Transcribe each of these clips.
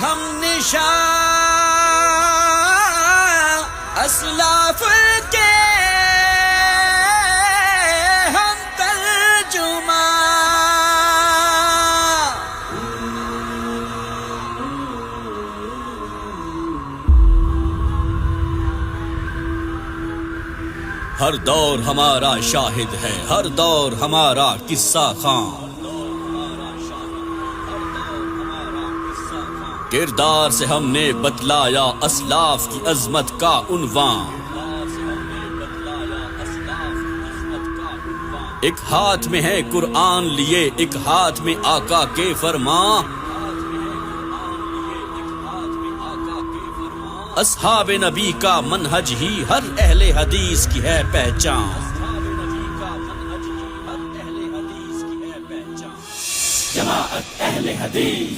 ہم نشان اسلاف کے، ہم ترجمان. ہر دور ہمارا شاہد ہے، ہر دور ہمارا قصہ خاں. کردار سے ہم نے بتلایا اسلاف کی عظمت کا عنوان. ایک ہاتھ میں ہے قرآن لیے، ایک ہاتھ میں آقا کے فرمان. اصحاب نبی کا منہج ہی ہر اہل حدیث کی ہے پہچان. جماعت اہل حدیث،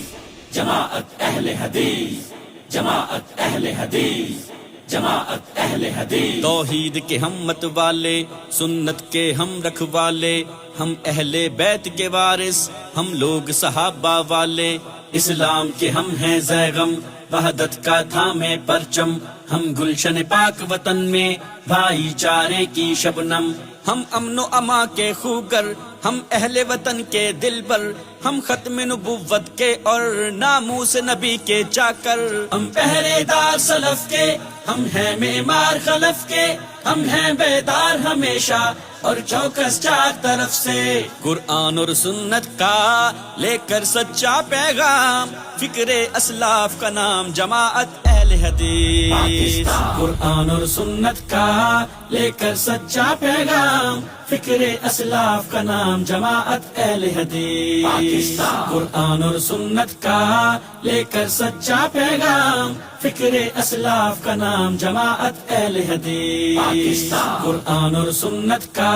جماعت اہل حدیث، جماعت اہل حدیث، جماعت اہل حدیث. توحید کے ہم مت والے، سنت کے ہم رکھوالے، ہم اہل بیت کے وارث، ہم لوگ صحابہ والے. اسلام کے ہم ہیں زیغم، وحدت کا تھامے پرچم. ہم گلشن پاک وطن میں بھائی چارے کی شبنم. ہم امن و اما کے خوگر، ہم اہل وطن کے دلبر. ہم ختم نبوت کے اور ناموس نبی کے چاکر. ہم پہرے دار سلف کے، ہم ہیں معمار خلف کے. ہم ہیں بیدار ہمیشہ اور چوکس چار طرف سے. قرآن اور سنت کا لے کر سچا پیغام، فکر اسلاف کا نام جماعت اہل حدیث. قرآن اور سنت کا لے کر سچا پیغام، فکر اسلاف کا نام جماعت اہل حدیث. قرآن اور سنت کا لے کر سچا پیغام، فکر اسلاف کا نام جماعت اہل حدیث. قرآن اور سنت کا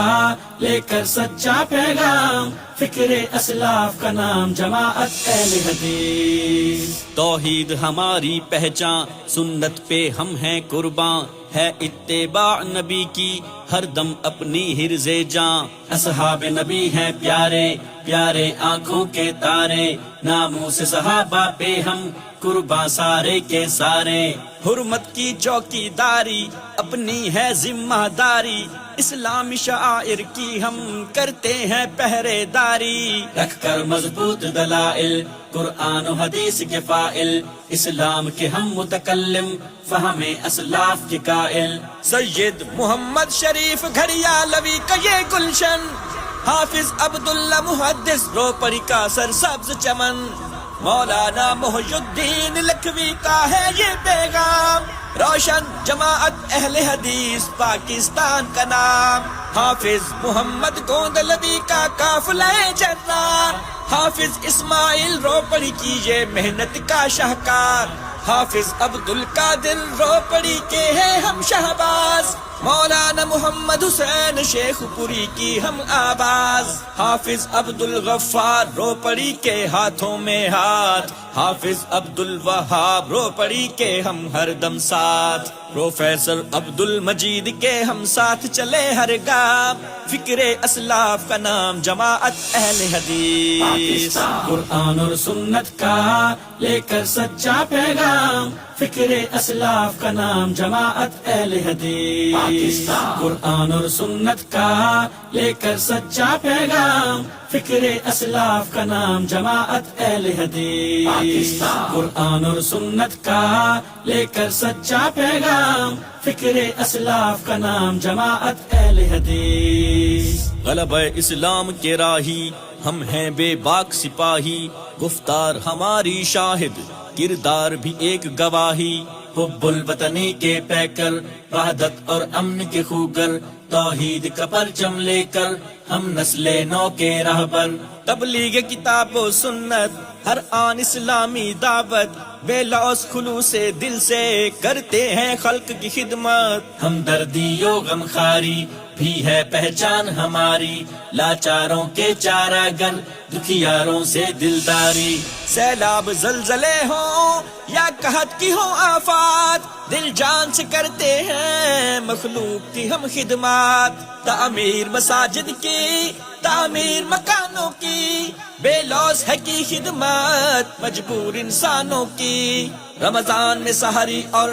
لے کر سچا پیغام، فکر اسلاف کا نام جماعت اہل حدیث. توحید ہماری پہچان، سنت پہ ہم ہیں قرباں. ہے اتباع نبی کی ہر دم اپنی حرز جاں. اصحاب نبی ہیں پیارے، پیارے آنکھوں کے تارے. ناموس صحابہ پہ ہم قرباں سارے کے سارے. حرمت کی چوکی داری اپنی ہے ذمہ داری. اسلامی شعائر کی ہم کرتے ہیں پہرے داری. رکھ کر مضبوط دلائل، قرآن و حدیث کے فائل. اسلام کے ہم متکلم، فہم اسلاف کے قائل. سید محمد شریف گھڑیالوی کا یہ گلشن، حافظ عبداللہ محدث روپڑی کا سرسبز چمن. مولانا محی الدین لکھوی کا ہے یہ پیغام، روشن جماعت اہل حدیث پاکستان کا نام. حافظ محمد گوندلوی کا قافلہ جرار، حافظ اسماعیل روپڑی کی یہ محنت کا شاہکار. حافظ عبد القادر روپڑی کے ہیں ہم شہباز. مولانا محمد حسین شیخ پوری کی ہم آواز. حافظ عبد الغفار روپڑی کے ہاتھوں میں ہاتھ. حافظ عبد الوہاب روپڑی کے ہم ہر دم ساتھ. پروفیسر عبد المجید کے ہم ساتھ چلے ہر گام. فکر اسلاف کا نام جماعت اہل حدیث. قرآن اور سنت کا لے کر سچا پیغام، فکر اسلاف کا نام جماعت اہل حدیث. قرآن اور سنت کا لے کر سچا پیغام، فکر اسلاف کا نام جماعت اہل حدیث. قرآن اور سنت کا لے کر سچا پیغام، فکر اسلاف کا نام جماعت اہل حدیث. غلبہ اسلام کے راہی ہم ہیں بے باک سپاہی. گفتار ہماری شاہد، کردار بھی ایک گواہی. حب الوطنی کے پیکر، وحدت اور امن کے خوگر. توحید کا پرچم لے کر ہم نسل نو کے راہبر. تبلیغ کتاب و سنت، ہر آن اسلامی دعوت. بے لوث خلوص دل سے کرتے ہیں خلق کی خدمت. ہم دردی و غمخاری بھی ہے پہچان ہماری، لاچاروں کے چارہ گر، دکھیاروں سے دلداری۔ سیلاب زلزلے ہوں یا قحط کی ہوں آفات، دل جان سے کرتے ہیں مخلوق کی ہم خدمات۔ تعمیر مساجد کی، تعمیر مکانوں کی، بے لوث ہے کی خدمت مجبور انسانوں کی۔ رمضان میں سحری اور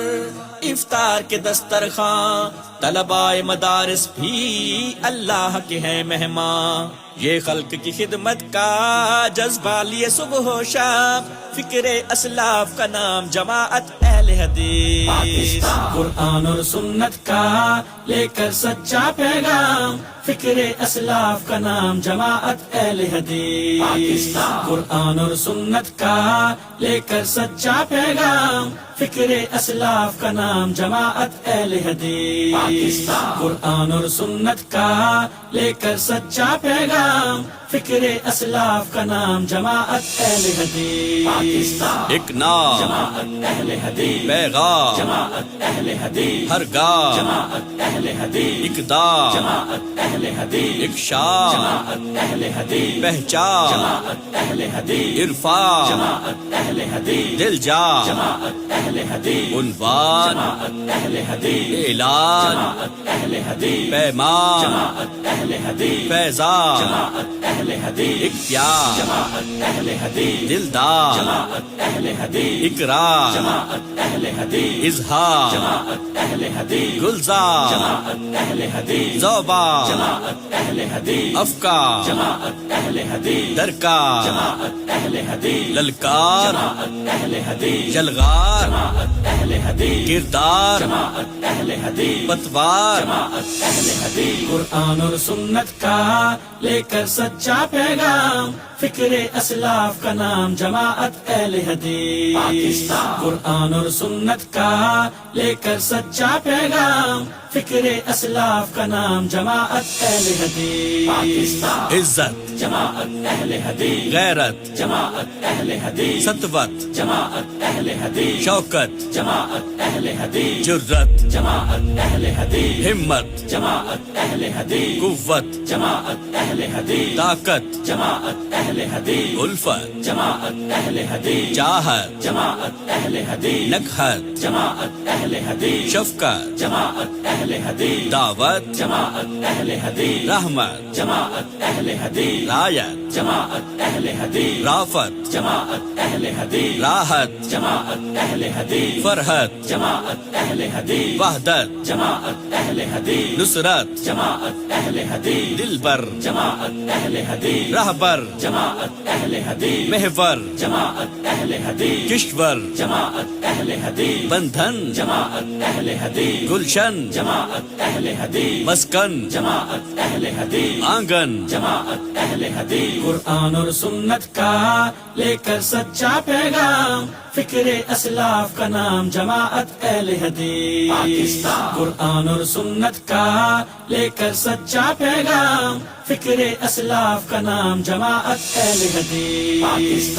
افطار کے دسترخوان، طلباء مدارس بھی اللہ کے ہیں مہمان۔ یہ خلق کی خدمت کا جذبہ لیے صبح و شام، فکر اسلاف کا نام جماعت اہل حدیث۔ قرآن اور سنت کا لے کر سچا پیغام، فکر اسلاف کا نام جماعت اہل حدیث۔ قرآن اور سنت کا لے کر سچا پیغام، فکر اسلاف کا نام جماعت اہل حدیث۔ قرآن اور سنت کا لے کر سچا پیغام، فکر اسلاف کا نام جماعت اہل حدیث۔ ایک نام جماعت اہل حدیث، پیغام جماعت اہل حدیث، ہر گام جماعت اہل حدیث، اقدام جماعت اہل حدیث، ایک شام جماعت اہل حدیث، پہچان جماعت اہل حدیث، عرفان جماعت اہل حدیث، دل جان جماعت اہل حدیث، عنوان جماعت اہل حدیث، اعلان جماعت اہل حدیث، پیمان جماعت اہل حدیث، فیضان جماعت اہل حدیث، اختیار جماعت اہل حدیث، دلدار جماعت اہل حدیث، اقرار جماعت اہل حدیث، اظہار جماعت اہل حدیث، گلزار جماعت اہل حدیث، زوبان جماعت اہل حدیث، افکار جماعت اہل حدیث، درکار جماعت اہل حدیث، للکار جماعت اہل حدیث، جلغار جماعت اہل حدیث، کردار جماعت اہل حدیث، پتوار جماعت اہل حدیث۔ قرآن اور سنت کا لے کر سچا پیغام، فکر اسلاف کا نام جماعت اہل حدیث۔ قرآن اور سنت کا لے کر سچا پیغام، فکر اسلاف کا نام جماعت اہل حدیث۔ عزت جماعت اہل حدیث، غیرت جماعت اہل حدیث، سطوت جماعت اہل حدیث، شوکت جماعت اہل حدیث، جرت جماعت اہل حدیث، ہمت جماعت اہل حدیث، قوت جماعت اہل حدیث، طاقت جماعت اہل حدیث، الفت جماعت اہل حدیث، چاہت جماعت اہل حدیث، نکہت جماعت اہل حدیث، شفقت جماعت اہل حدیث، دعوت جماعت اہل حدیث، رحمت جماعت اہل حدیث، رایت جماعت اہل حدیث، رافت جماعت اہل حدیث، راحت جماعت اہل حدیث، فرحت جماعت اہل حدیث، وحدت جماعت اہل حدیث، نصرت جماعت اہل حدیث، دلبر جماعت اہل حدیث، رہبر جماعت اہل حدیث، محور جماعت اہل حدیث، کشور جماعت اہل حدیث، بندھن جماعت اہل حدیث، گلشن جماعت اہل حدیث، مسکن جماعت اہل حدیث، آنگن جماعت اہل حدیث۔ قرآن اور سنت کا لے کر سچا پیغام، فکر اسلاف کا نام جماعت اہل حدیث۔ قرآن اور سنت کا لے کر سچا پیغام، فکر اسلاف کا نام جماعت اہل حدیث۔